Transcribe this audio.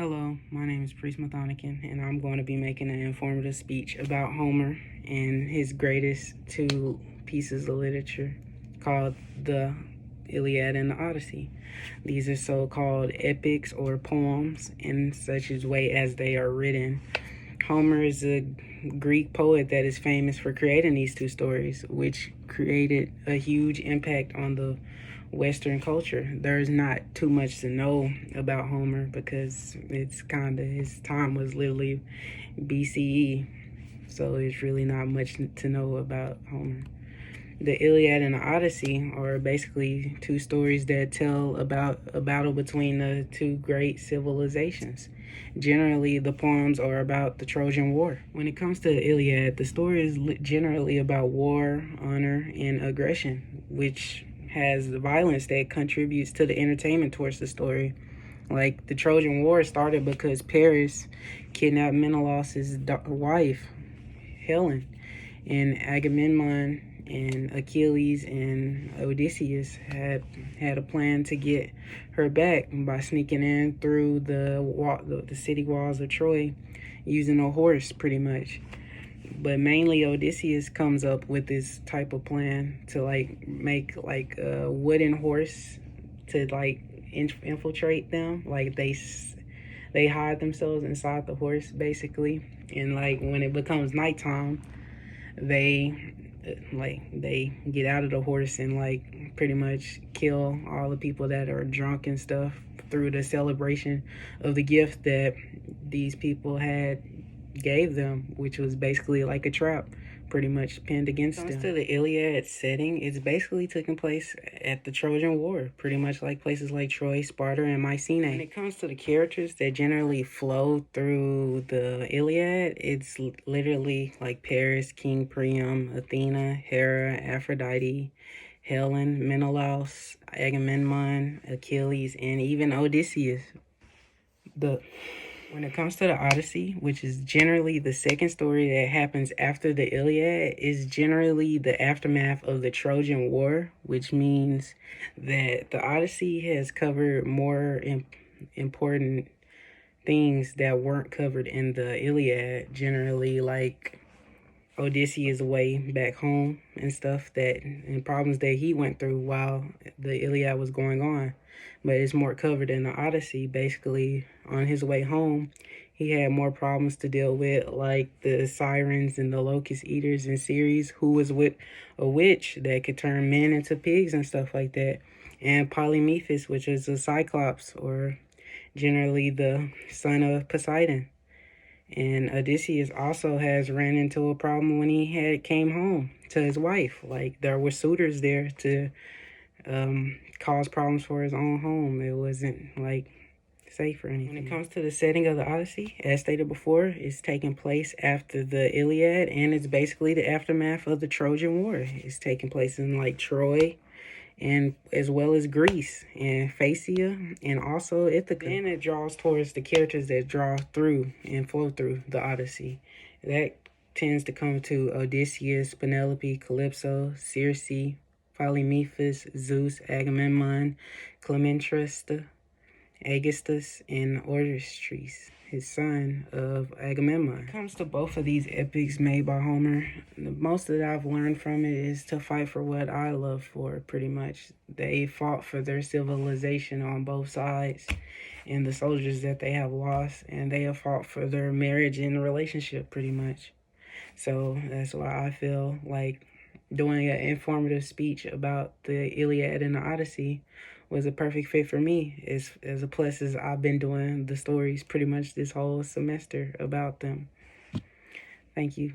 Hello, my name is Priest Mathonican, and I'm going to be making an informative speech about Homer and his greatest two pieces of literature called the Iliad and the Odyssey. These are so-called epics or poems in such a way as they are written. Homer is a Greek poet that is famous for creating these two stories, which created a huge impact on the Western culture. There's not too much to know about Homer because his time was literally BCE, so it's really not much to know about Homer. The Iliad and the Odyssey are basically two stories that tell about a battle between the two great civilizations. Generally, the poems are about the Trojan War. When it comes to the Iliad, the story is generally about war, honor, and aggression, which has the violence that contributes to the entertainment towards the story. Like, the Trojan War started because Paris kidnapped Menelaus's wife, Helen, and Agamemnon and Achilles and Odysseus had a plan to get her back by sneaking in through the city walls of Troy using a horse, pretty much. But mainly Odysseus comes up with this type of plan to make a wooden horse to infiltrate them. Like they hide themselves inside the horse basically, and when it becomes nighttime, they get out of the horse and pretty much kill all the people that are drunk and stuff through the celebration of the gift that these people had gave them, which was basically like a trap pretty much pinned against them. When it comes to the Iliad setting, it's basically taking place at the Trojan War, pretty much like places like Troy, Sparta, and Mycenae. When it comes to the characters that generally flow through the Iliad, it's literally like Paris, King Priam, Athena, Hera, Aphrodite, Helen, Menelaus, Agamemnon, Achilles, and even Odysseus. When it comes to the Odyssey, which is generally the second story that happens after the Iliad, is generally the aftermath of the Trojan War, which means that the Odyssey has covered more important things that weren't covered in the Iliad, generally like Odysseus' way back home and stuff and problems that he went through while the Iliad was going on. But it's more covered in the Odyssey. Basically, on his way home, he had more problems to deal with, like the sirens and the locust eaters in Ceres, who was with a witch that could turn men into pigs and stuff like that, and Polyphemus, which is a cyclops, or generally the son of Poseidon. And Odysseus also has ran into a problem when he came home to his wife. Like, there were suitors there to cause problems for his own home. It wasn't safe or anything. When it comes to the setting of the Odyssey, as stated before, it's taking place after the Iliad, and it's basically the aftermath of the Trojan War. It's taking place in Troy, and as well as Greece and Phaeacia and also Ithaca. Then it draws towards the characters that draw through and flow through the Odyssey. That tends to come to Odysseus, Penelope, Calypso, Circe, Polyphemus, Zeus, Agamemnon, Clytemnestra, Aegisthus, and Orestes, his son of Agamemnon. When it comes to both of these epics made by Homer, the most that I've learned from it is to fight for what I love for, pretty much. They fought for their civilization on both sides and the soldiers that they have lost, and they have fought for their marriage and relationship, pretty much. So that's why I feel like doing an informative speech about the Iliad and the Odyssey was a perfect fit for me, as a plus as I've been doing the stories pretty much this whole semester about them. Thank you.